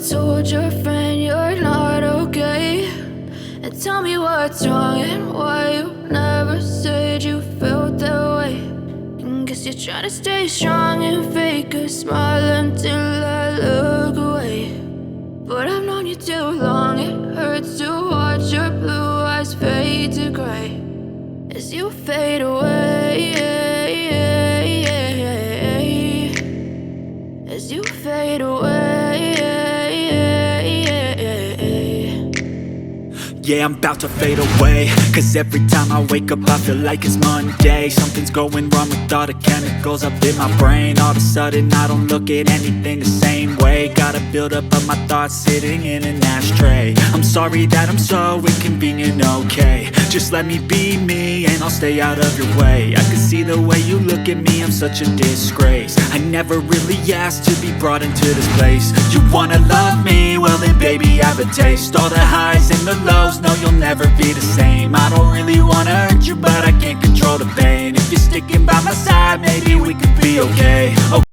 told your friend you're not okay, and tell me what's wrong and why you never said you felt that way. And guess you're trying to stay strong and fake a smile until I look away. But I've known you too long, it hurts to watch your blue eyes fade to gray as you fade away, as you fade away. Yeah, I'm about to fade away, cause every time I wake up I feel like it's Monday. Something's going wrong with all the chemicals up in my brain. All of a sudden I don't look at anything the same way. Gotta build up of my thoughts sitting in an ashtray. I'm sorry that I'm so inconvenient, okay. Just let me be me and I'll stay out of your way. I can see the way you look at me, I'm such a disgrace. I never really asked to be brought into this place. You wanna love me? Well then baby I have a taste. All the highs and the lows, no you'll never be the same. I don't really wanna hurt you but I can't control the pain. If you're sticking by my side maybe we could be okay.